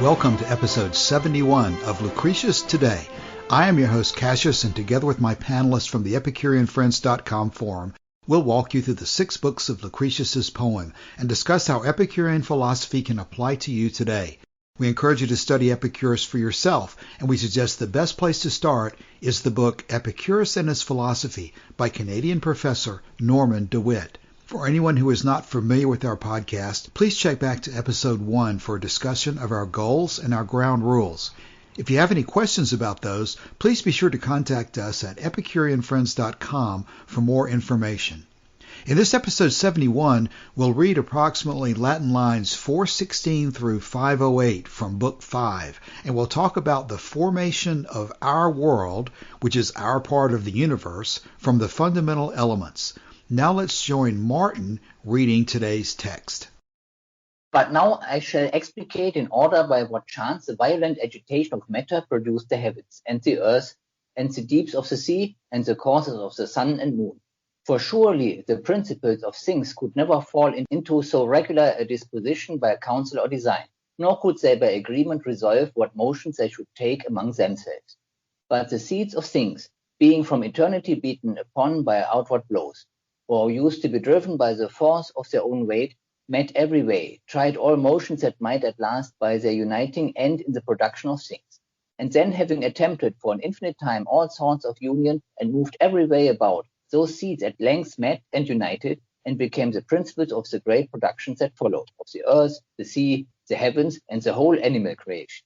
Welcome to episode 71 of Lucretius Today. I am your host Cassius, and together with my panelists from the EpicureanFriends.com forum, we'll walk you through the 6 books of Lucretius's poem and discuss how Epicurean philosophy can apply to you today. We encourage you to study Epicurus for yourself, and we suggest the best place to start is the book Epicurus and His Philosophy by Canadian professor Norman DeWitt. For anyone who is not familiar with our podcast, please check back to episode 1 for a discussion of our goals and our ground rules. If you have any questions about those, please be sure to contact us at EpicureanFriends.com for more information. In this episode 71, we'll read approximately Latin lines 416 through 508 from Book 5, and we'll talk about the formation of our world, which is our part of the universe, from the fundamental elements. Now let's join Martin reading today's text. But now I shall explicate in order by what chance the violent agitation of matter produced the heavens, and the earth, and the deeps of the sea, and the courses of the sun and moon. For surely the principles of things could never fall into so regular a disposition by counsel or design, nor could they by agreement resolve what motions they should take among themselves. But the seeds of things, being from eternity beaten upon by outward blows, or used to be driven by the force of their own weight, met every way, tried all motions that might at last by their uniting end in the production of things. And then having attempted for an infinite time all sorts of union, and moved every way about, those seeds at length met and united, and became the principles of the great productions that followed, of the earth, the sea, the heavens, and the whole animal creation.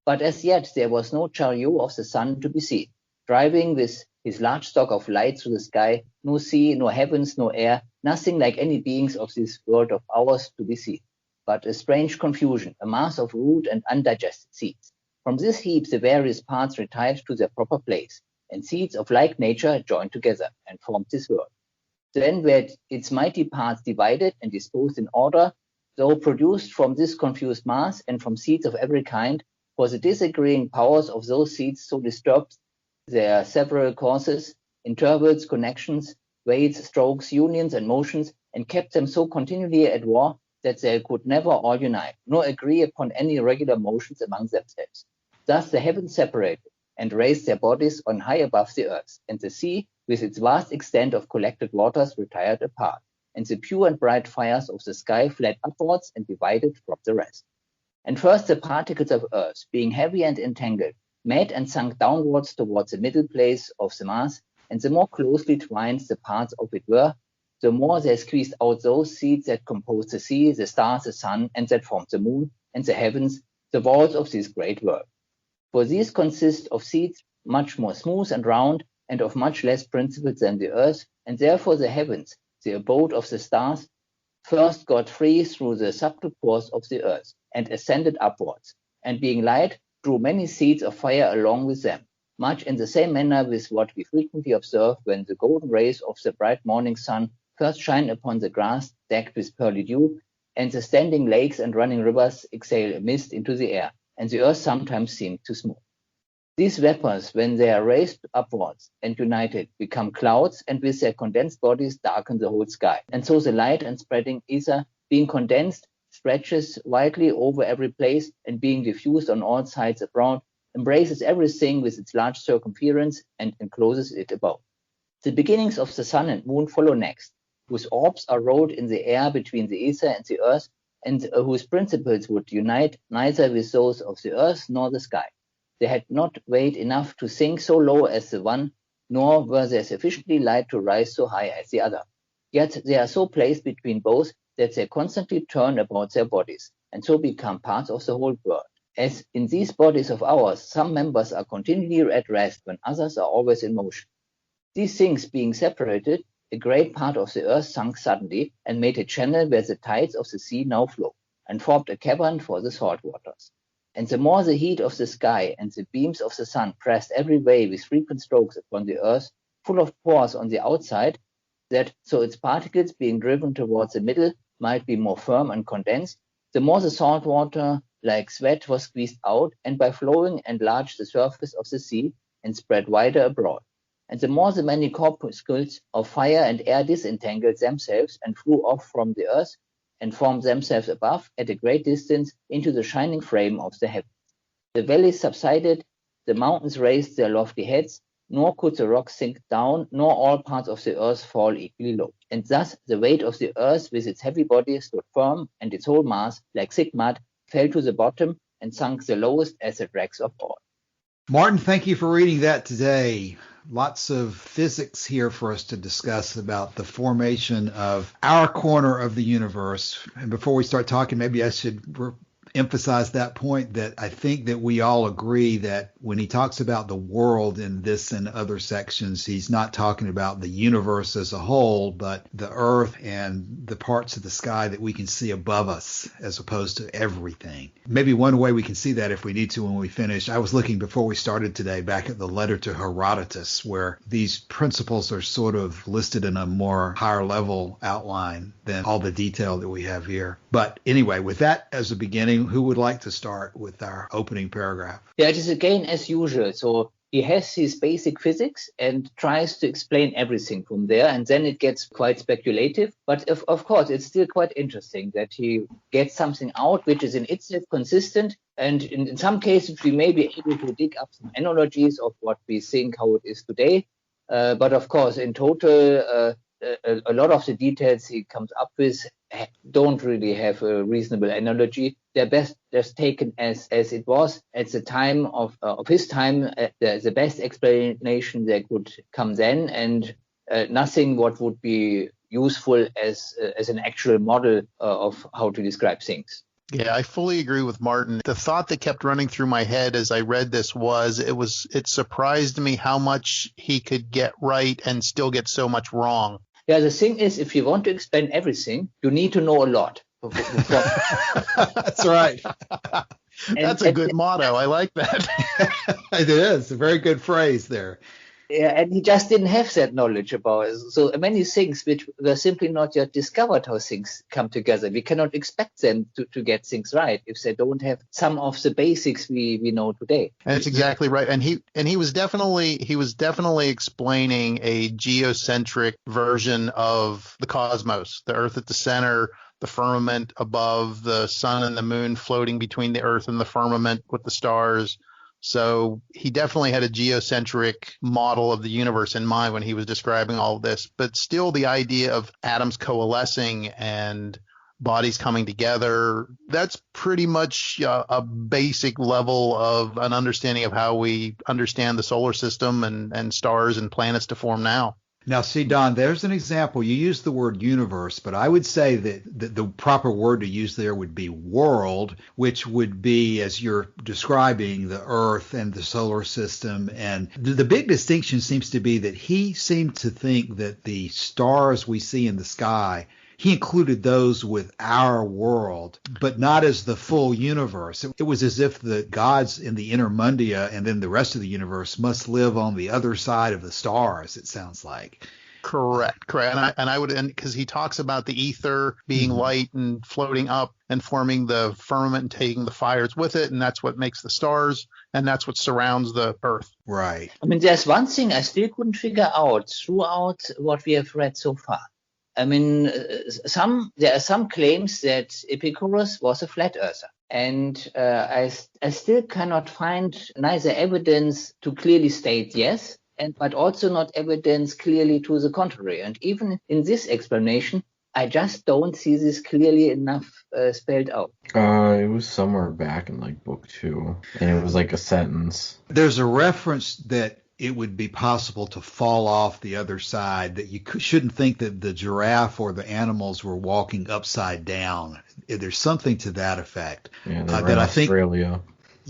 But as yet there was no chariot of the sun to be seen, driving with his large stock of light through the sky, no sea, no heavens, no air, nothing like any beings of this world of ours to be seen, but a strange confusion, a mass of rude and undigested seeds. From this heap the various parts retired to their proper place, and seeds of like nature joined together, and formed this world. Then were its mighty parts divided and disposed in order, though produced from this confused mass, and from seeds of every kind, for the disagreeing powers of those seeds so disturbed their several causes, intervals, connections, weights, strokes, unions, and motions, and kept them so continually at war that they could never all unite, nor agree upon any regular motions among themselves. Thus the heavens separated, and raised their bodies on high above the earth, and the sea, with its vast extent of collected waters, retired apart, and the pure and bright fires of the sky fled upwards and divided from the rest. And first the particles of earth, being heavy and entangled, met and sunk downwards towards the middle place of the mass, and the more closely twined the parts of it were, the more they squeezed out those seeds that composed the sea, the stars, the sun, and that formed the moon, and the heavens, the walls of this great world. For these consist of seeds much more smooth and round, and of much less principles than the earth, and therefore the heavens, the abode of the stars, first got free through the subtle pores of the earth, and ascended upwards, and being light, drew many seeds of fire along with them, much in the same manner with what we frequently observe when the golden rays of the bright morning sun first shine upon the grass decked with pearly dew, and the standing lakes and running rivers exhale a mist into the air, and the earth sometimes seems to smoke. These vapors, when they are raised upwards and united, become clouds, and with their condensed bodies darken the whole sky. And so the light and spreading ether, being condensed, stretches widely over every place, and being diffused on all sides around, embraces everything with its large circumference, and encloses it about. The beginnings of the sun and moon follow next, whose orbs are rolled in the air between the ether and the earth, and whose principles would unite neither with those of the earth nor the sky. They had not weight enough to sink so low as the one, nor were they sufficiently light to rise so high as the other. Yet they are so placed between both that they constantly turn about their bodies, and so become parts of the whole world. As in these bodies of ours, some members are continually at rest when others are always in motion. These things being separated, a great part of the earth sunk suddenly, and made a channel where the tides of the sea now flow, and formed a cavern for the salt waters. And the more the heat of the sky and the beams of the sun pressed every way with frequent strokes upon the earth, full of pores on the outside, that so its particles being driven towards the middle might be more firm and condensed, the more the salt water like sweat was squeezed out, and by flowing enlarged the surface of the sea, and spread wider abroad. And the more the many corpuscles of fire and air disentangled themselves and flew off from the earth, and formed themselves above at a great distance into the shining frame of the heavens. The valleys subsided, the mountains raised their lofty heads, nor could the rocks sink down, nor all parts of the earth fall equally low. And thus the weight of the earth with its heavy body stood firm, and its whole mass, like thick mud, fell to the bottom and sunk the lowest as the dregs of all. Martin, thank you for reading that today. Lots of physics here for us to discuss about the formation of our corner of the universe. And before we start talking, maybe I should emphasize that point that I think that we all agree that when he talks about the world in this and other sections, he's not talking about the universe as a whole, but the earth and the parts of the sky that we can see above us as opposed to everything. Maybe one way we can see that if we need to when we finish. I was looking before we started today back at the letter to Herodotus, where these principles are sort of listed in a more higher level outline than all the detail that we have here. But anyway, with that as a beginning, who would like to start with our opening paragraph? Yeah, it is again as usual. So he has his basic physics and tries to explain everything from there, and then it gets quite speculative. But of course, it's still quite interesting that he gets something out which is in itself consistent. And in some cases, we may be able to dig up some analogies of what we think how it is today. But of course, in total, a lot of the details he comes up with don't really have a reasonable analogy. They're best just taken as it was at the time of his time. The best explanation that could come then, and nothing what would be useful as an actual model of how to describe things. Yeah, I fully agree with Martin. The thought that kept running through my head as I read this was it surprised me how much he could get right and still get so much wrong. Yeah, the thing is, if you want to explain everything, you need to know a lot. That's right. That's a good motto. I like that. It is a very good phrase there. Yeah, and he just didn't have that knowledge about it. So many things which were simply not yet discovered how things come together. We cannot expect them to get things right if they don't have some of the basics we know today. And that's exactly right. And he was definitely explaining a geocentric version of the cosmos, the Earth at the center, the firmament above, the sun and the moon floating between the Earth and the firmament with the stars. So he definitely had a geocentric model of the universe in mind when he was describing all of this. But still, the idea of atoms coalescing and bodies coming together, that's pretty much a basic level of an understanding of how we understand the solar system and stars and planets to form now. Now, see, Don, there's an example. You used the word universe, but I would say that the proper word to use there would be world, which would be, as you're describing, the Earth and the solar system. And the big distinction seems to be that he seemed to think that the stars we see in the sky, he included those with our world, but not as the full universe. It was as if the gods in the intermundia and then the rest of the universe must live on the other side of the stars, it sounds like. Correct. And because he talks about the ether being light and floating up and forming the firmament and taking the fires with it, and that's what makes the stars, and that's what surrounds the Earth. Right. I mean, there's one thing I still couldn't figure out throughout what we have read so far. I mean, there are some claims that Epicurus was a flat earther. And I still cannot find neither evidence to clearly state yes, but also not evidence clearly to the contrary. And even in this explanation, I just don't see this clearly enough spelled out. It was somewhere back in like book 2, and it was like a sentence. There's a reference that it would be possible to fall off the other side, that you shouldn't think that the giraffe or the animals were walking upside down. There's something to that effect. Yeah, they were in Australia.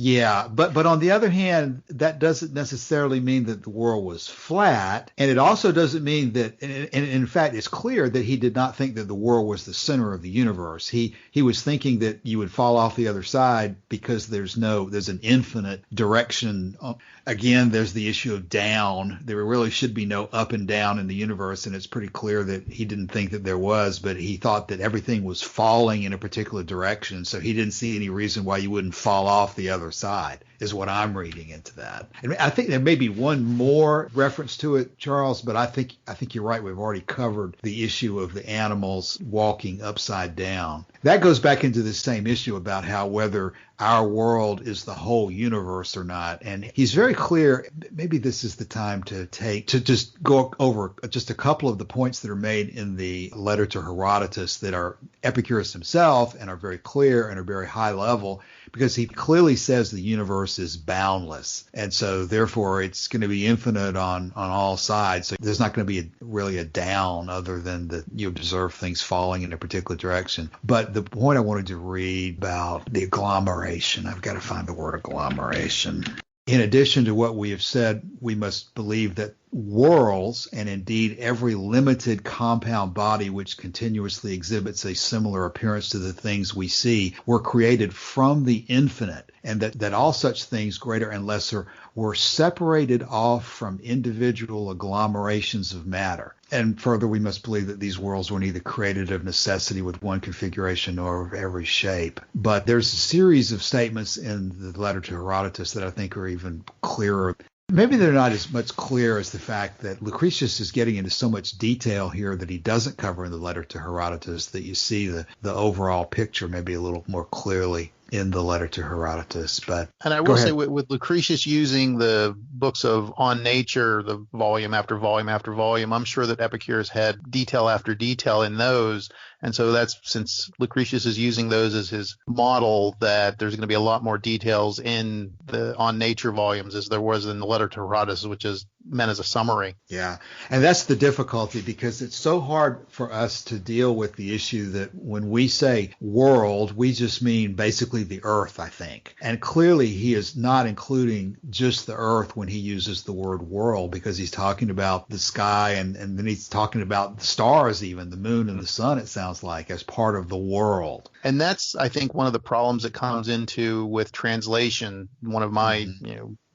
Yeah, but on the other hand, that doesn't necessarily mean that the world was flat, and it also doesn't mean that, and in fact, it's clear that he did not think that the world was the center of the universe. He was thinking that you would fall off the other side because there's an infinite direction. Again, there's the issue of down. There really should be no up and down in the universe, and it's pretty clear that he didn't think that there was, but he thought that everything was falling in a particular direction, so he didn't see any reason why you wouldn't fall off the other other side, is what I'm reading into that. And I think there may be one more reference to it, Charles, but I think you're right. We've already covered the issue of the animals walking upside down. That goes back into the same issue about how whether our world is the whole universe or not. And he's very clear. Maybe this is the time to just go over just a couple of the points that are made in the letter to Herodotus that are Epicurus himself and are very clear and are very high level, because he clearly says the universe is boundless. And so therefore it's going to be infinite on all sides. So there's not going to be really a down other than that you observe things falling in a particular direction. But the point I wanted to read about the agglomeration, I've got to find the word agglomeration. In addition to what we have said, we must believe that worlds, and indeed every limited compound body which continuously exhibits a similar appearance to the things we see, were created from the infinite, and that all such things, greater and lesser, were separated off from individual agglomerations of matter. And further, we must believe that these worlds were neither created of necessity with one configuration nor of every shape. But there's a series of statements in the letter to Herodotus that I think are even clearer. Maybe they're not as much clear as the fact that Lucretius is getting into so much detail here that he doesn't cover in the letter to Herodotus, that you see the overall picture maybe a little more clearly in the letter to Herodotus. And I will say with Lucretius using the books of On Nature, the volume after volume after volume, I'm sure that Epicurus had detail after detail in those. And so that's, since Lucretius is using those as his model, that there's going to be a lot more details in the On Nature volumes as there was in the letter to Herodotus, which is meant as a summary. Yeah. And that's the difficulty, because it's so hard for us to deal with the issue that when we say world, we just mean basically the earth, I think. And clearly he is not including just the earth when he uses the word world, because he's talking about the sky and then he's talking about the stars, even the moon and the sun, it sounds like, as part of the world. And that's, I think, one of the problems that comes into with translation. One of my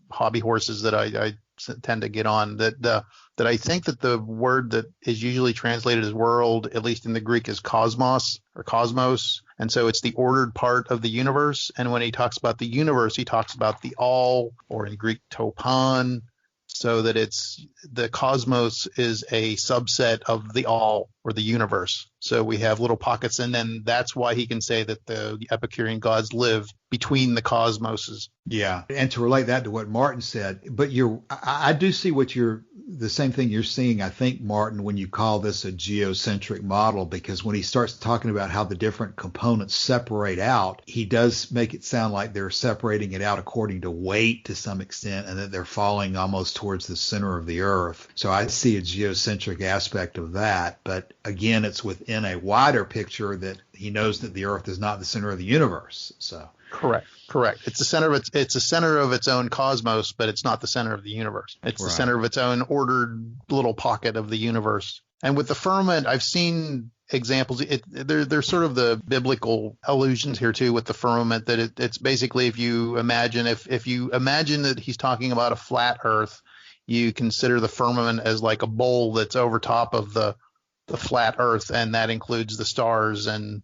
hobby horses that I tend to get on, that I think that the word that is usually translated as world, at least in the Greek, is cosmos or cosmos. And so it's the ordered part of the universe. And when he talks about the universe, he talks about the all, or in Greek, topon, so that it's the cosmos is a subset of the all, or the universe. So we have little pockets, and then that's why he can say that the Epicurean gods live between the cosmoses. Yeah, and to relate that to what Martin said, but I do see the same thing you're seeing, I think, Martin, when you call this a geocentric model, because when he starts talking about how the different components separate out, he does make it sound like they're separating it out according to weight to some extent, and that they're falling almost towards the center of the earth. So I see a geocentric aspect of that, but again, it's within a wider picture that he knows that the earth is not the center of the universe. So Correct. It's the center of its own cosmos, but it's not the center of the universe. It's right. The center of its own ordered little pocket of the universe. And with the firmament, I've seen examples. There's sort of the biblical allusions here too with the firmament, that it's basically, if you imagine that he's talking about a flat earth, you consider the firmament as like a bowl that's over top of the flat earth, and that includes the stars and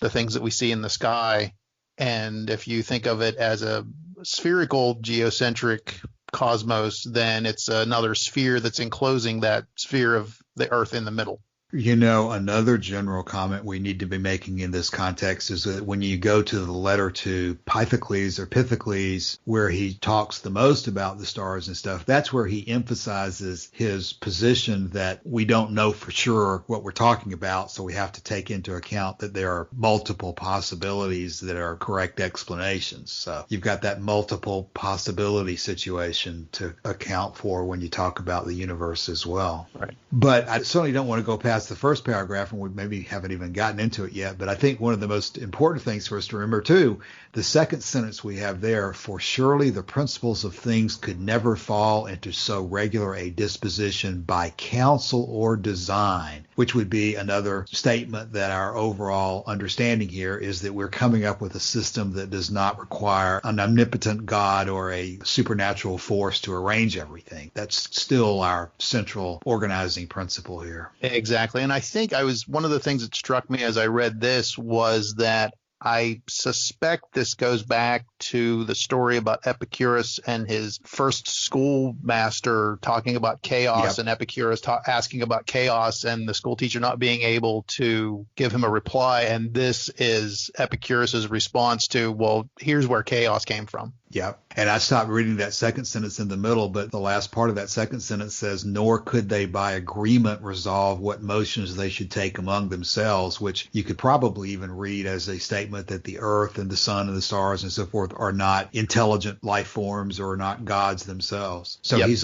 the things that we see in the sky. And if you think of it as a spherical geocentric cosmos, then it's another sphere that's enclosing that sphere of the earth in the middle. Another general comment we need to be making in this context is that when you go to the letter to Pythocles, where he talks the most about the stars and stuff, that's where he emphasizes his position that we don't know for sure what we're talking about, so we have to take into account that there are multiple possibilities that are correct explanations. So you've got that multiple possibility situation to account for when you talk about the universe as well. Right. But I certainly don't want to go past the first paragraph, and we maybe haven't even gotten into it yet. But I think one of the most important things for us to remember, too, the second sentence we have there, for surely the principles of things could never fall into so regular a disposition by counsel or design, which would be another statement that our overall understanding here is that we're coming up with a system that does not require an omnipotent God or a supernatural force to arrange everything. That's still our central organizing principle here. Exactly. And I think one of the things that struck me as I read this was that I suspect this goes back to the story about Epicurus and his first schoolmaster talking about chaos, and Epicurus asking about chaos and the school teacher not being able to give him a reply. And this is Epicurus's response to, well, here's where chaos came from. Yeah. And I stopped reading that second sentence in the middle, but the last part of that second sentence says, nor could they by agreement resolve what motions they should take among themselves, which you could probably even read as a statement that the earth and the sun and the stars and so forth are not intelligent life forms or not gods themselves. So he's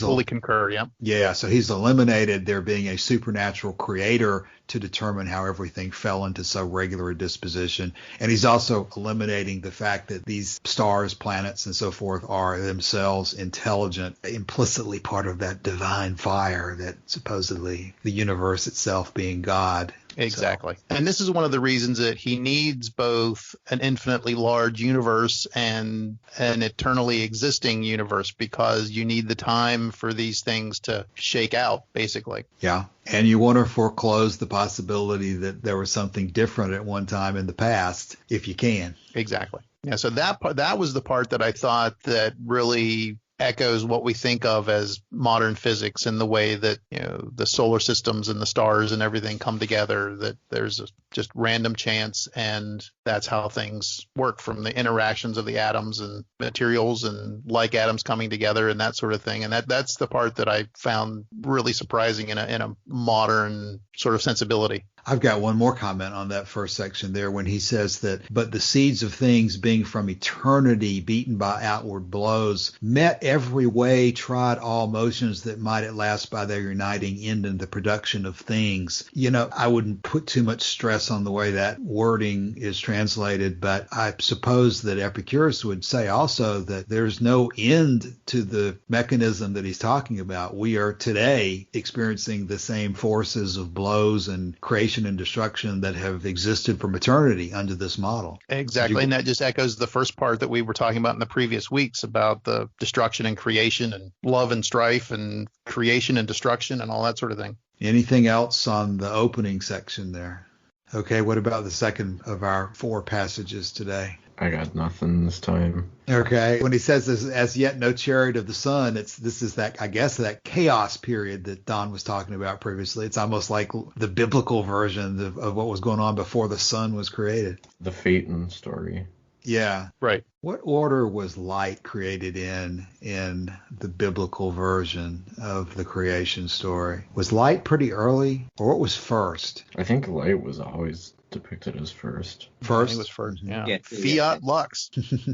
fully concur. Yeah. Yeah. So he's eliminated there being a supernatural creator to determine how everything fell into so regular a disposition. And he's also eliminating the fact that these stars, planets, and so forth are themselves intelligent, implicitly part of that divine fire that supposedly the universe itself being God. Exactly. And this is one of the reasons that he needs both an infinitely large universe and an eternally existing universe, because you need the time for these things to shake out, basically. Yeah. And you want to foreclose the possibility that there was something different at one time in the past, if you can. Exactly. Yeah. So that was the part that I thought that really echoes what we think of as modern physics, in the way that, you know, the solar systems and the stars and everything come together, that there's just random chance, and that's how things work, from the interactions of the atoms and materials and like atoms coming together and that sort of thing. And that's the part that I found really surprising in a modern sort of sensibility. I've got one more comment on that first section there when he says that, but the seeds of things being from eternity beaten by outward blows, met every way, tried all motions that might at last by their uniting end in the production of things. You know, I wouldn't put too much stress on the way that wording is translated, but I suppose that Epicurus would say also that there's no end to the mechanism that he's talking about. We are today experiencing the same forces of blows and creation and destruction that have existed from eternity under this model. Exactly. And that just echoes the first part that we were talking about in the previous weeks about the destruction and creation and love and strife and creation and destruction and all that sort of thing. Anything else on the opening section there? Okay, what about the second of our 4 passages today? I got nothing this time. Okay. When he says this, as yet no chariot of the sun, this is that, I guess, that chaos period that Don was talking about previously. It's almost like the biblical version of what was going on before the sun was created. The Phaeton story. Yeah. Right. What order was light created in the biblical version of the creation story? Was light pretty early, or what was first? I think light was always depicted as first. First? It was first, yeah. Fiat lux.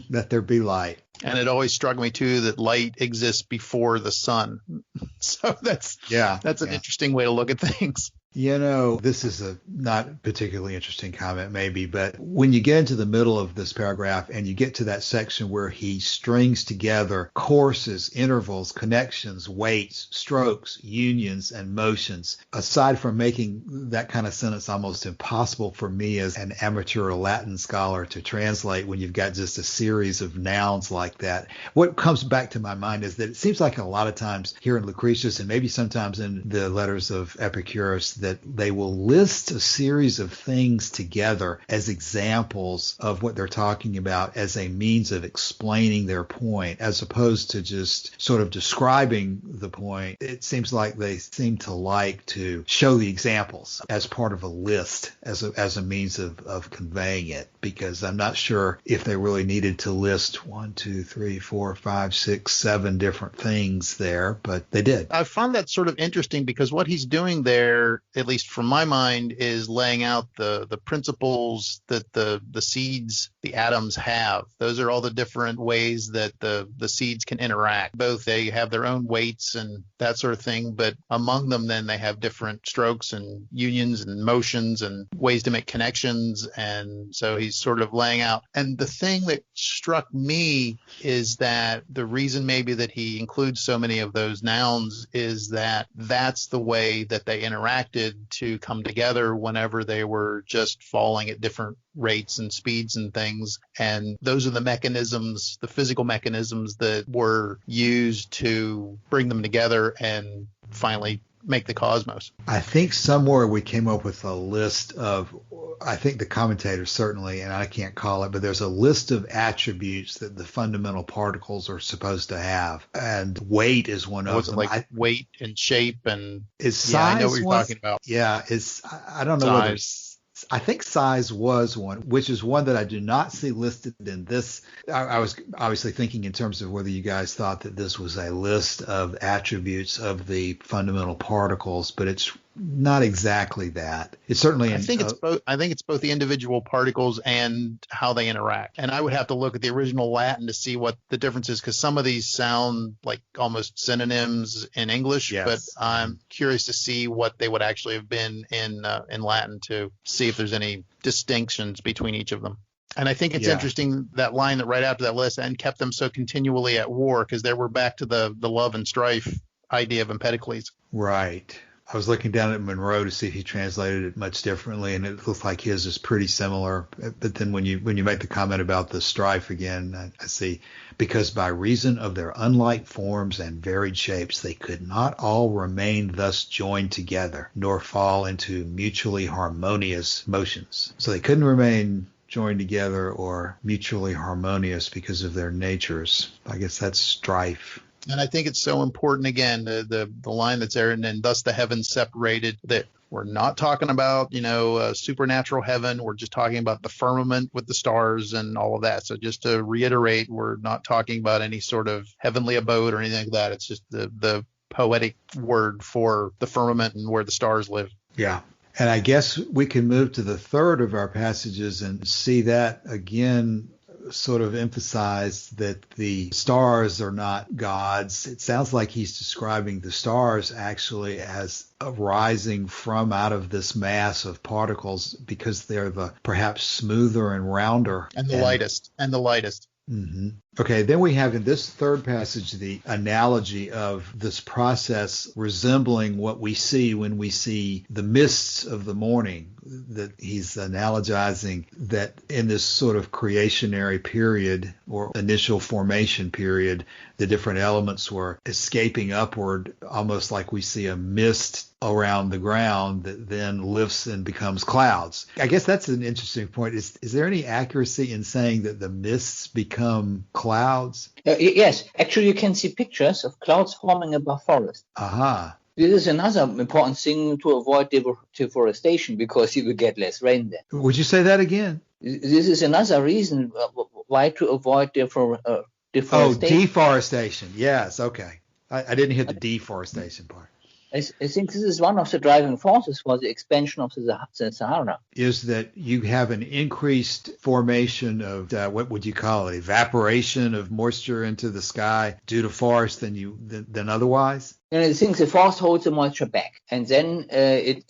Let there be light. And it always struck me, too, that light exists before the sun. So that's an interesting way to look at things. You know, this is a not particularly interesting comment maybe, but when you get into the middle of this paragraph and you get to that section where he strings together courses, intervals, connections, weights, strokes, unions, and motions, aside from making that kind of sentence almost impossible for me as an amateur Latin scholar to translate when you've got just a series of nouns like that, what comes back to my mind is that it seems like a lot of times here in Lucretius and maybe sometimes in the letters of Epicurus that they will list a series of things together as examples of what they're talking about as a means of explaining their point, as opposed to just sort of describing the point. It seems like they seem to like to show the examples as part of a list, as a means of conveying it, because I'm not sure if they really needed to list 1, 2, 3, 4, 5, 6, 7 different things there, but they did. I found that sort of interesting because what he's doing there, at least from my mind, is laying out the principles that the seeds, the atoms have. Those are all the different ways that the seeds can interact. Both they have their own weights and that sort of thing, but among them then they have different strokes and unions and motions and ways to make connections. And so he's sort of laying out. And the thing that struck me is that the reason maybe that he includes so many of those nouns is that that's the way that they interacted to come together whenever they were just falling at different rates and speeds and things. And those are the mechanisms, the physical mechanisms that were used to bring them together and finally make the cosmos. I think somewhere we came up with a list of I think the commentators certainly, and I can't call it, but there's a list of attributes that the fundamental particles are supposed to have, and weight is one of Was them. it like weight and shape and Is size yeah, I know what you're talking about. Yeah, I don't know whether I think size was one, which is one that I do not see listed in this. I was obviously thinking in terms of whether you guys thought that this was a list of attributes of the fundamental particles, but it's not exactly that. It's certainly. I think it's both. I think it's both the individual particles and how they interact. And I would have to look at the original Latin to see what the difference is, because some of these sound like almost synonyms in English. Yes. But I'm curious to see what they would actually have been in Latin to see if there's any distinctions between each of them. And I think it's interesting that line that right after that list, and kept them so continually at war, because there we're back to the love and strife idea of Empedocles. Right. I was looking down at Monroe to see if he translated it much differently, and it looks like his is pretty similar. But then when you make the comment about the strife again, I see, because by reason of their unlike forms and varied shapes, they could not all remain thus joined together, nor fall into mutually harmonious motions. So they couldn't remain joined together or mutually harmonious because of their natures. I guess that's strife. And I think it's so important, again, the line that's there, and thus the heavens separated, that we're not talking about, supernatural heaven. We're just talking about the firmament with the stars and all of that. So just to reiterate, we're not talking about any sort of heavenly abode or anything like that. It's just the poetic word for the firmament and where the stars live. Yeah. And I guess we can move to the third of our passages and see that again sort of emphasize that the stars are not gods. It sounds like he's describing the stars actually as arising from out of this mass of particles because they're the perhaps smoother and rounder. And the lightest. Mm-hmm. Okay, then we have in this third passage the analogy of this process resembling what we see when we see the mists of the morning, that he's analogizing that in this sort of creationary period or initial formation period, the different elements were escaping upward, almost like we see a mist around the ground that then lifts and becomes clouds. I guess that's an interesting point. Is there any accuracy in saying that the mists become clouds? Yes, actually you can see pictures of clouds forming above forest. Aha. This is another important thing to avoid deforestation, because you will get less rain then. Would you say that again? This is another reason why to avoid deforestation. Oh, deforestation. Yes, okay. I didn't hear the deforestation part. I think this is one of the driving forces for the expansion of the Sahara. Is that you have an increased formation of, what would you call it, evaporation of moisture into the sky due to forest than otherwise? And I think the forest holds the moisture back, and then it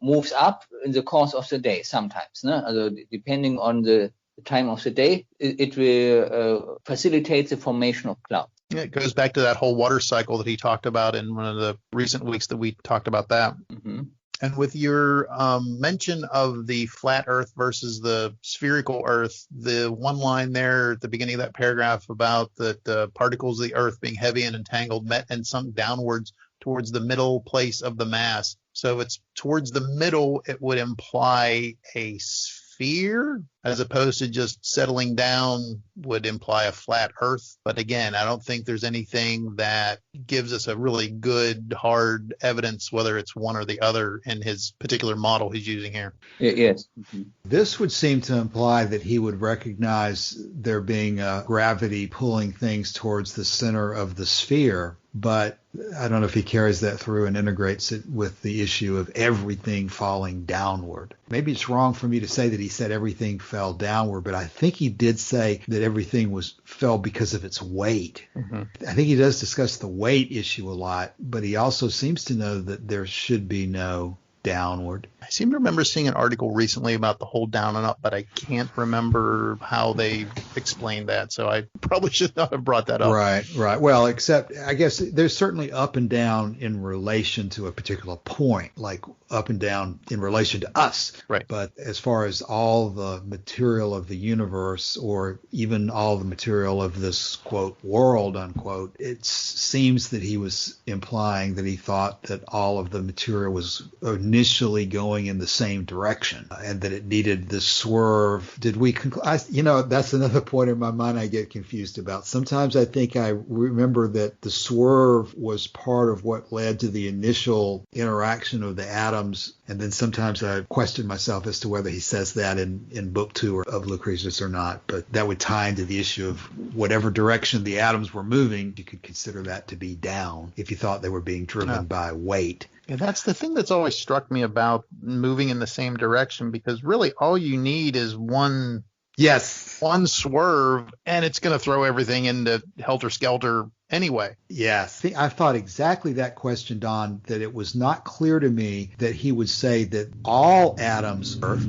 moves up in the course of the day sometimes. No? Depending on the time of the day, it will facilitate the formation of clouds. Yeah, it goes back to that whole water cycle that he talked about in one of the recent weeks that we talked about that. Mm-hmm. And with your mention of the flat earth versus the spherical earth, the one line there at the beginning of that paragraph about the particles of the earth being heavy and entangled met and sunk downwards towards the middle place of the mass. So if it's towards the middle, it would imply a sphere, as opposed to just settling down would imply a flat earth. But again, I don't think there's anything that gives us a really good, hard evidence whether it's one or the other in his particular model he's using here. Yes. Mm-hmm. This would seem to imply that he would recognize there being a gravity pulling things towards the center of the sphere, but I don't know if he carries that through and integrates it with the issue of everything falling downward. Maybe it's wrong for me to say that he said everything fell downward, but I think he did say that everything fell because of its weight. Mm-hmm. I think he does discuss the weight issue a lot, but he also seems to know that there should be no downward. I seem to remember seeing an article recently about the whole down and up, but I can't remember how they explained that. So I probably should not have brought that up. Right. Well, except I guess there's certainly up and down in relation to a particular point, like up and down in relation to us. Right. But as far as all the material of the universe, or even all the material of this, quote, world, unquote, it seems that he was implying that he thought that all of the material was, or initially going in the same direction and that it needed the swerve. Did we that's another point in my mind I get confused about. Sometimes I think I remember that the swerve was part of what led to the initial interaction of the atoms, and then sometimes I question myself as to whether he says that in book 2 of Lucretius or not. But that would tie into the issue of whatever direction the atoms were moving, you could consider that to be down if you thought they were being driven by weight. And that's the thing that's always struck me about moving in the same direction, because really all you need is one swerve, and it's going to throw everything into helter-skelter anyway. Yes. I thought exactly that question, Don, that it was not clear to me that he would say that all atoms swerve,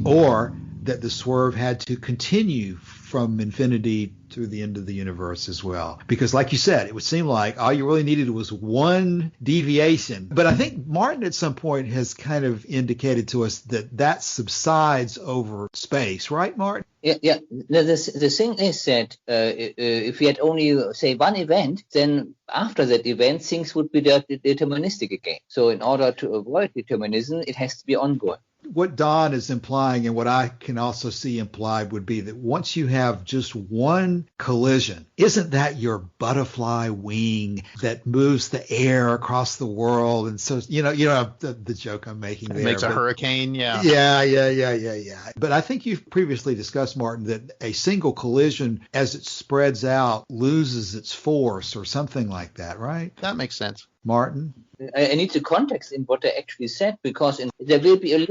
or that the swerve had to continue from infinity through the end of the universe as well. Because like you said, it would seem like all you really needed was one deviation. But I think Martin at some point has kind of indicated to us that subsides over space, right, Martin? Yeah. The thing is that if we had only, say, one event, then after that event, things would be deterministic again. So in order to avoid determinism, it has to be ongoing. What Don is implying, and what I can also see implied, would be that once you have just one collision, isn't that your butterfly wing that moves the air across the world? And so, the joke I'm making there. It makes a hurricane, yeah. Yeah. But I think you've previously discussed, Martin, that a single collision, as it spreads out, loses its force or something like that, right? That makes sense. Martin? I need the context in what I actually said, because there will be a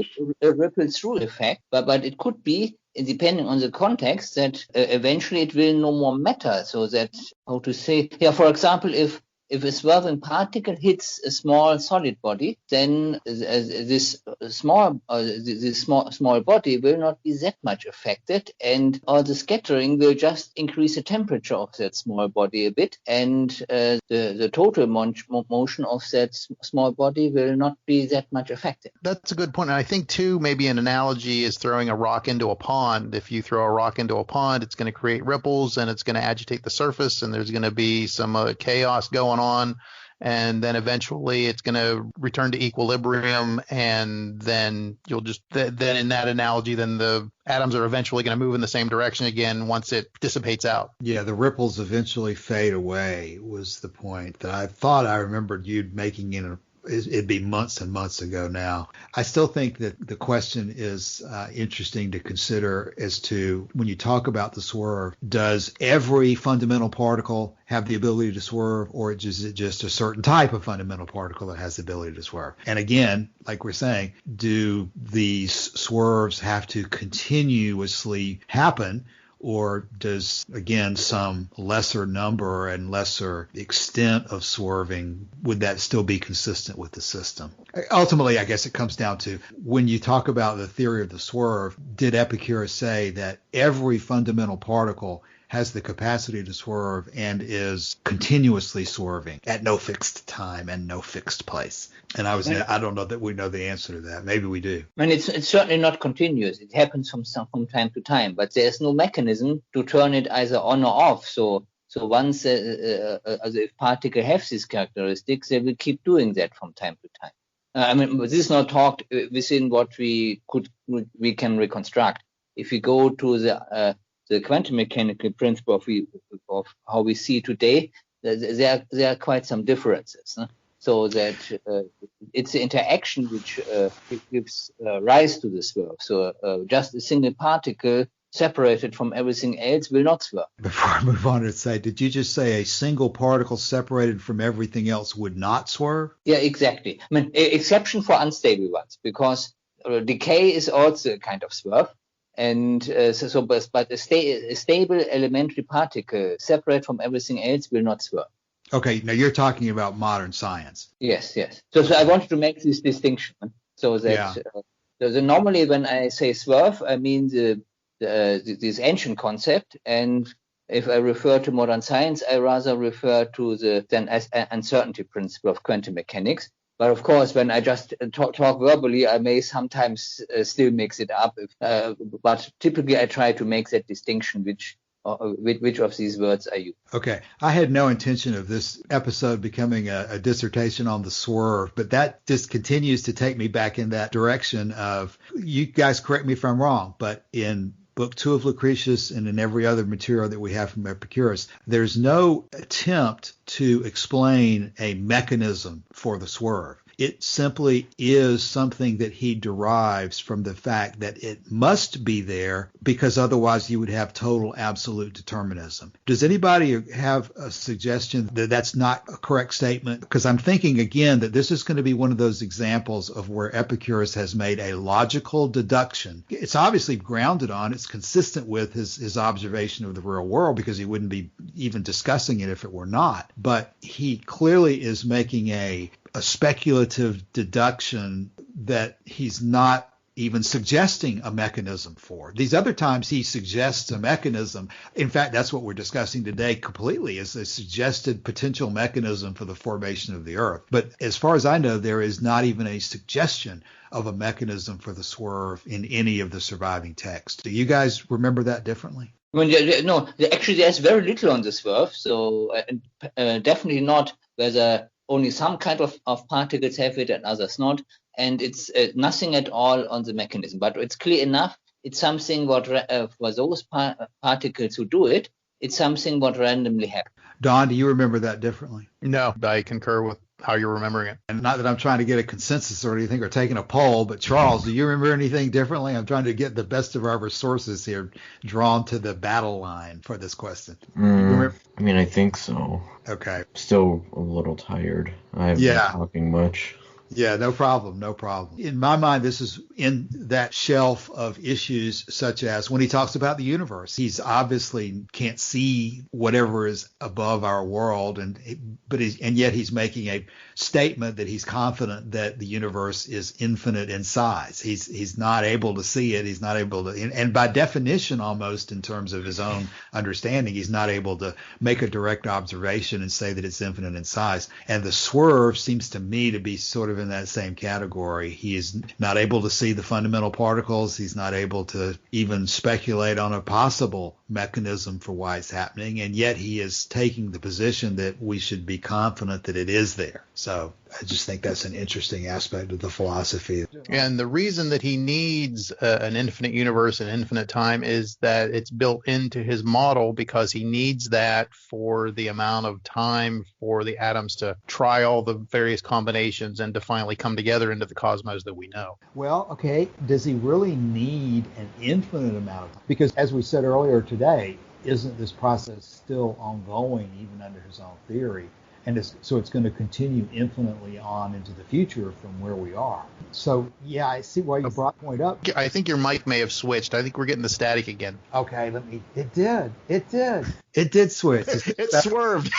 ripple through effect, but it could be, depending on the context, that eventually it will no more matter. So that, for example, if a swerving particle hits a small solid body, then this small body will not be that much affected, and all the scattering will just increase the temperature of that small body a bit, and the total motion of that small body will not be that much affected. That's a good point. And I think, too, maybe an analogy is throwing a rock into a pond. If you throw a rock into a pond, it's going to create ripples, and it's going to agitate the surface, and there's going to be some chaos going on, and then eventually it's going to return to equilibrium, and then you'll just then in that analogy, then the atoms are eventually going to move in the same direction again once it dissipates out. Yeah, the ripples eventually fade away was the point that I thought I remembered you making it'd be months and months ago now. I still think that the question is interesting to consider as to, when you talk about the swerve, does every fundamental particle have the ability to swerve, or is it just a certain type of fundamental particle that has the ability to swerve? And again, like we're saying, do these swerves have to continuously happen, or does, again, some lesser number and lesser extent of swerving, would that still be consistent with the system? Ultimately, I guess it comes down to, when you talk about the theory of the swerve, did Epicurus say that every fundamental particle has the capacity to swerve and is continuously swerving at no fixed time and no fixed place? And I don't know that we know the answer to that. Maybe we do. And it's certainly not continuous. It happens from time to time, but there's no mechanism to turn it either on or off. So once if particle have these characteristics, they will keep doing that from time to time. This is not talked within what we can reconstruct. If we go to the quantum mechanical principle of how we see today, there are quite some differences. So that it's the interaction which gives rise to the swerve. So just a single particle separated from everything else will not swerve. Before I move on to say, did you just say a single particle separated from everything else would not swerve? Yeah, exactly. Exception for unstable ones, because decay is also a kind of swerve. And but a stable elementary particle separate from everything else will not swerve. Okay, now you're talking about modern science. Yes. So I wanted to make this distinction, so that normally when I say swerve, I mean this ancient concept, and if I refer to modern science, I rather refer to the uncertainty principle of quantum mechanics. But of course, when I just talk verbally, I may sometimes still mix it up. But typically, I try to make that distinction, which which of these words are used. Okay. I had no intention of this episode becoming a dissertation on the swerve, but that just continues to take me back in that direction of, you guys correct me if I'm wrong, but in Book 2 of Lucretius and in every other material that we have from Epicurus, there's no attempt to explain a mechanism for the swerve. It simply is something that he derives from the fact that it must be there, because otherwise you would have total absolute determinism. Does anybody have a suggestion that that's not a correct statement? Because I'm thinking again that this is going to be one of those examples of where Epicurus has made a logical deduction. It's obviously grounded on, it's consistent with his observation of the real world, because he wouldn't be even discussing it if it were not. But he clearly is making a speculative deduction that he's not even suggesting a mechanism for. These other times he suggests a mechanism. In fact, that's what we're discussing today completely, is a suggested potential mechanism for the formation of the Earth. But as far as I know, there is not even a suggestion of a mechanism for the swerve in any of the surviving texts. Do you guys remember that differently? No, actually there's very little on the swerve, so definitely not whether only some kind of particles have it and others not, and it's nothing at all on the mechanism. But it's clear enough, it's something what for those particles who do it, it's something what randomly happens. Don, do you remember that differently? No, I concur with how you're remembering it. And not that I'm trying to get a consensus or anything or taking a poll, but Charles, do you remember anything differently? I'm trying to get the best of our resources here drawn to the battle line for this question. I mean, I think so. Okay. Still a little tired. I haven't been talking much. Yeah, no problem. In my mind, this is in that shelf of issues such as when he talks about the universe. He's obviously can't see whatever is above our world, and yet he's making a statement that he's confident that the universe is infinite in size. He's not able to see it. He's not able to, and by definition, almost in terms of his own understanding, he's not able to make a direct observation and say that it's infinite in size. And the swerve seems to me to be sort of in that same category. He is not able to see the fundamental particles. He's not able to even speculate on a possible mechanism for why it's happening, and yet he is taking the position that we should be confident that it is there. So I just think that's an interesting aspect of the philosophy. And the reason that he needs an infinite universe and infinite time is that it's built into his model, because he needs that for the amount of time for the atoms to try all the various combinations and to finally come together into the cosmos that we know. Well, okay, does he really need an infinite amount of time? Because as we said earlier today, isn't this process still ongoing even under his own theory? And so it's going to continue infinitely on into the future from where we are. So, yeah, I see why you brought the point up. I think your mic may have switched. I think we're getting the static again. Okay, it did switch. It swerved.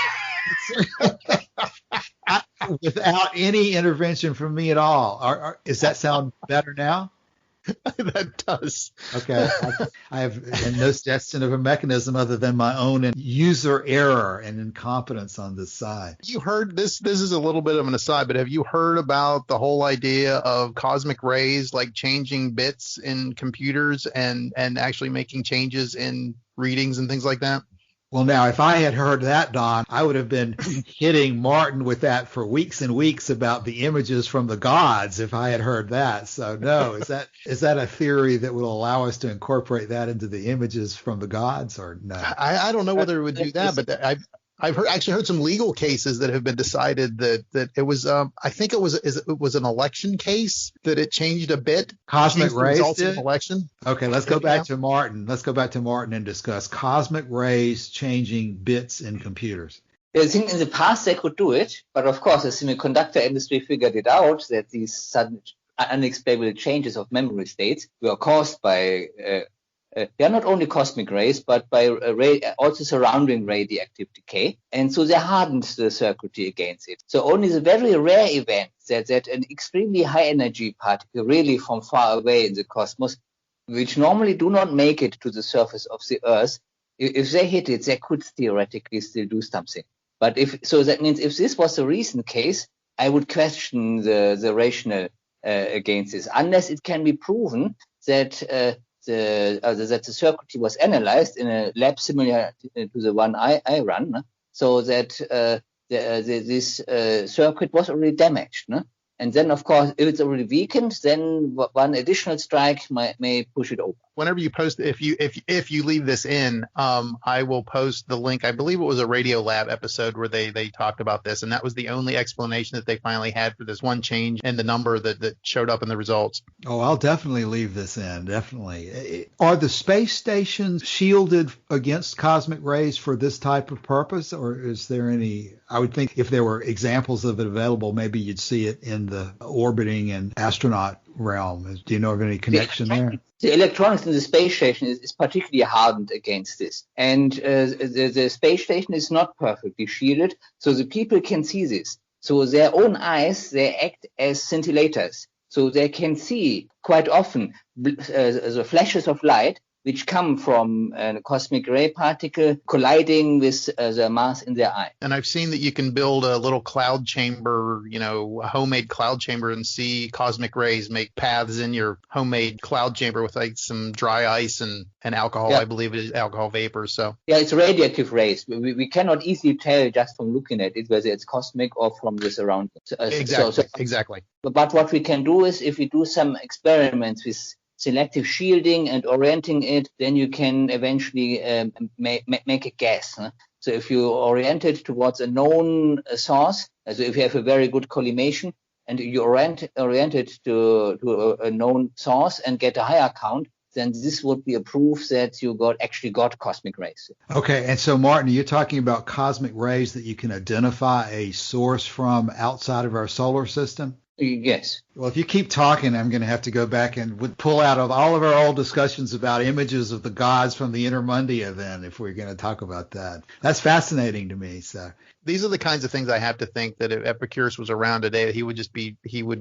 Without any intervention from me at all. Does that sound better now? That does. Okay. I have no suggestion of a mechanism other than my own user error and incompetence on this side. You heard this is a little bit of an aside, but have you heard about the whole idea of cosmic rays, like changing bits in computers and actually making changes in readings and things like that? Well, now, if I had heard that, Don, I would have been hitting Martin with that for weeks and weeks about the images from the gods if I had heard that. So, no, is that a theory that will allow us to incorporate that into the images from the gods, or no? I don't know whether it would do that, but I've actually heard some legal cases that have been decided that it was I think it was an election case that it changed a bit. Cosmic rays did? Election. Okay, let's go back to Martin. Let's go back to Martin and discuss cosmic rays changing bits in computers. I think in the past they could do it, but of course the semiconductor industry figured it out that these sudden unexplainable changes of memory states were caused by they are not only cosmic rays, but by also surrounding radioactive decay. And so they hardened the circuitry against it. So only the very rare event that an extremely high energy particle really from far away in the cosmos, which normally do not make it to the surface of the Earth, if they hit it, they could theoretically still do something. But that means if this was a recent case, I would question the rationale against this, unless it can be proven that that the circuitry was analyzed in a lab similar to the one I run, so that this circuit was already damaged. And then, of course, if it's already weakened, then one additional strike may push it over. Whenever you post, if you leave this in, I will post the link. I believe it was a Radio Lab episode where they talked about this, and that was the only explanation that they finally had for this one change in the number that showed up in the results. Oh, I'll definitely leave this in. Definitely. Are the space stations shielded against cosmic rays for this type of purpose, or is there any? I would think if there were examples of it available, maybe you'd see it in the orbiting and astronaut realm. Do you know of any connection there? The electronics in the space station is particularly hardened against this. And the space station is not perfectly shielded, so the people can see this. So their own eyes, they act as scintillators. So they can see quite often the flashes of light which come from a cosmic ray particle colliding with the mass in their eye. And I've seen that you can build a little cloud chamber, a homemade cloud chamber, and see cosmic rays make paths in your homemade cloud chamber with like some dry ice and alcohol. Yeah. I believe it is alcohol vapor. So yeah, it's radiative rays. We cannot easily tell just from looking at it whether it's cosmic or from the surroundings. Exactly. But what we can do is, if we do some experiments with selective shielding and orienting it, then you can eventually make a guess. So if you orient it towards a known source, so if you have a very good collimation and you orient it to a known source and get a higher count, then this would be a proof that you actually got cosmic rays. Okay, and so Martin, you're talking about cosmic rays that you can identify a source from outside of our solar system? Yes. Well, if you keep talking, I'm going to have to go back and pull out of all of our old discussions about images of the gods from the Intermundia then, if we're going to talk about that. That's fascinating to me. So these are the kinds of things I have to think that if Epicurus was around today, he would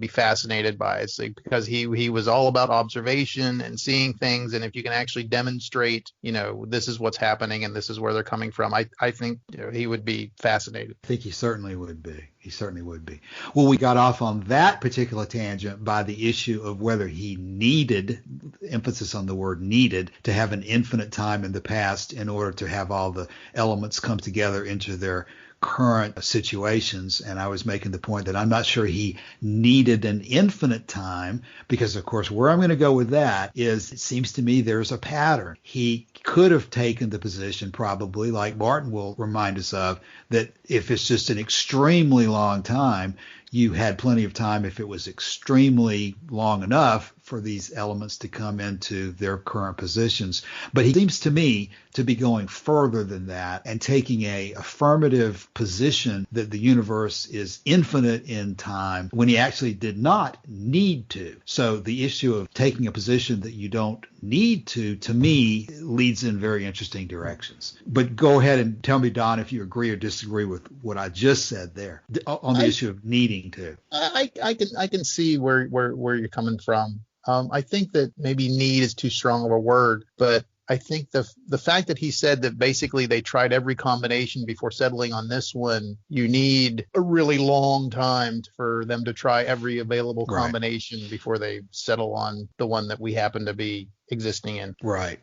be fascinated by it, because he was all about observation and seeing things. And if you can actually demonstrate, this is what's happening and this is where they're coming from, I think he would be fascinated. I think he certainly would be. Well, we got off on that particular tangent by the issue of whether he needed, emphasis on the word needed, to have an infinite time in the past in order to have all the elements come together into their current situations. And I was making the point that I'm not sure he needed an infinite time, because of course where I'm going to go with that is, it seems to me there's a pattern. He could have taken the position, probably like Martin will remind us of, that if it's just an extremely long time, you had plenty of time, if it was extremely long enough, for these elements to come into their current positions. But he seems to me to be going further than that and taking a affirmative position that the universe is infinite in time when he actually did not need to. So the issue of taking a position that you don't need to me, leads in very interesting directions. But go ahead and tell me, Don, if you agree or disagree with what I just said there on the issue of needing to. I can see where you're coming from. I think that maybe need is too strong of a word, but I think the fact that he said that basically they tried every combination before settling on this one, you need a really long time for them to try every available combination before they settle on the one that we happen to be existing in. Right.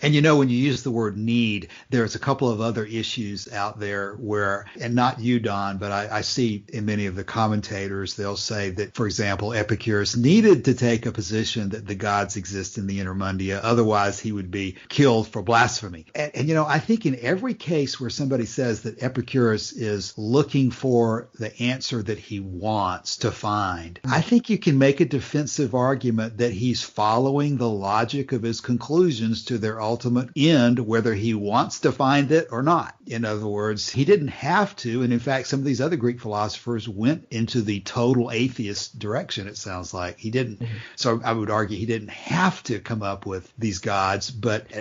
And when you use the word need, there's a couple of other issues out there where, and not you, Don, but I see in many of the commentators, they'll say that, for example, Epicurus needed to take a position that the gods exist in the Intermundia, otherwise he would be killed for blasphemy. And I think in every case where somebody says that Epicurus is looking for the answer that he wants to find, I think you can make a defensive argument that he's following the logic of his conclusions to their ultimate end, whether he wants to find it or not. In other words, he didn't have to. And in fact, some of these other Greek philosophers went into the total atheist direction, it sounds like. He didn't. Mm-hmm. So I would argue he didn't have to come up with these gods.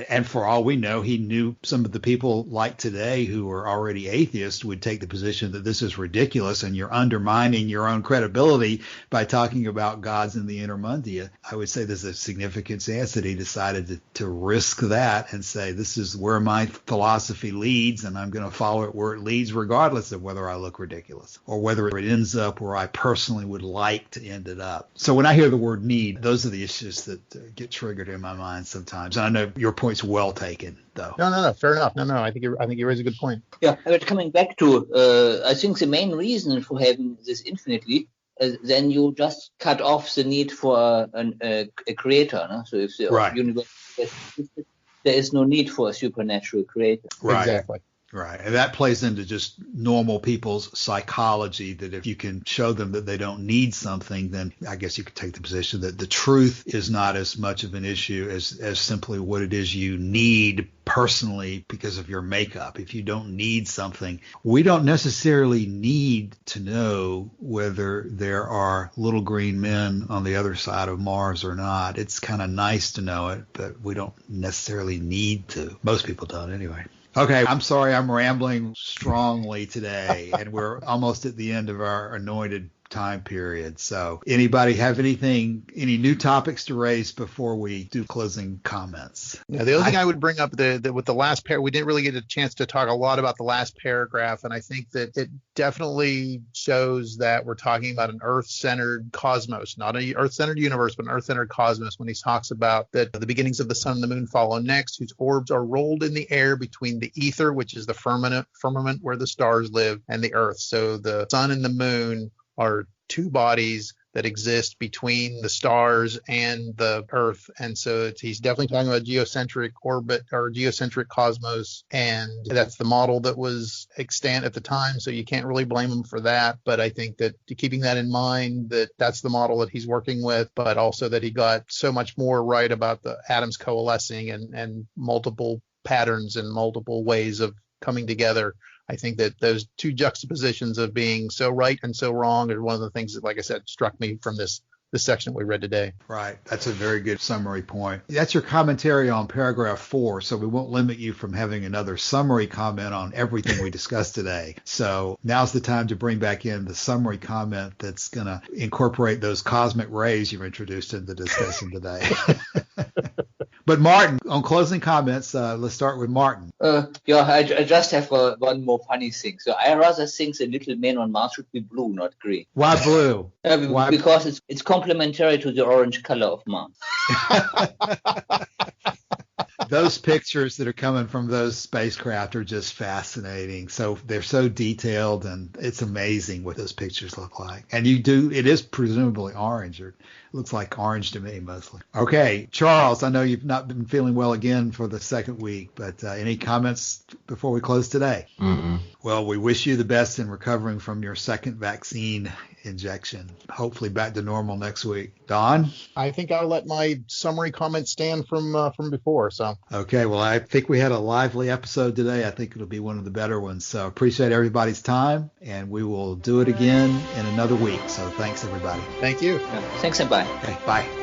And for all we know, he knew some of the people like today who are already atheists would take the position that this is ridiculous and you're undermining your own credibility by talking about gods in the Intermundia. I would say there's a significance circumstance that he decided to risk that and say, this is where my philosophy leads, and I'm going to follow it where it leads, regardless of whether I look ridiculous or whether it ends up where I personally would like to end it up. So when I hear the word need, those are the issues that get triggered in my mind sometimes. And I know your point's well taken, though. No, fair enough. No, I think you raise a good point. Yeah, but coming back to, I think the main reason for having this infinitely, then you just cut off the need for a creator. No? So if the universe existed, there is no need for a supernatural creator. Right. Exactly. Right. And that plays into just normal people's psychology, that if you can show them that they don't need something, then I guess you could take the position that the truth is not as much of an issue as simply what it is you need personally because of your makeup. If you don't need something, we don't necessarily need to know whether there are little green men on the other side of Mars or not. It's kind of nice to know it, but we don't necessarily need to. Most people don't anyway. Okay, I'm sorry I'm rambling strongly today, and we're almost at the end of our anointed time period. So anybody have any new topics to raise before we do closing comments? Yeah, the other thing I would bring up with the last pair, we didn't really get a chance to talk a lot about the last paragraph, and I think that it definitely shows that we're talking about an Earth-centered cosmos, not an Earth-centered universe, but an Earth-centered cosmos, when he talks about that the beginnings of the sun and the moon follow next, whose orbs are rolled in the air between the ether, which is the firmament where the stars live, and the Earth. So the sun and the moon are two bodies that exist between the stars and the Earth. And so he's definitely talking about geocentric orbit or geocentric cosmos. And that's the model that was extant at the time. So you can't really blame him for that. But I think that keeping that in mind, that's the model that he's working with, but also that he got so much more right about the atoms coalescing and multiple patterns and multiple ways of coming together. I think that those two juxtapositions of being so right and so wrong are one of the things that, like I said, struck me from this section that we read today. Right. That's a very good summary point. That's your commentary on paragraph 4, so we won't limit you from having another summary comment on everything we discussed today. So now's the time to bring back in the summary comment that's going to incorporate those cosmic rays you've introduced in the discussion today. But Martin, on closing comments, let's start with Martin. I just have one more funny thing. So I rather think the little man on Mars should be blue, not green. Why blue? Why? Because it's complementary to the orange color of Mars. Those pictures that are coming from those spacecraft are just fascinating. So they're so detailed, and it's amazing what those pictures look like. And it is presumably orange, or it looks like orange to me mostly. Okay, Charles, I know you've not been feeling well again for the second week, but any comments before we close today? Mm-mm. Well, we wish you the best in recovering from your second vaccine injection. Hopefully back to normal next week. Don? I think I'll let my summary comment stand from before. So okay, well, I think we had a lively episode today. I think it'll be one of the better ones. So appreciate everybody's time, and we will do it again in another week. So thanks, everybody. Thank you. Thanks and bye. Okay, bye.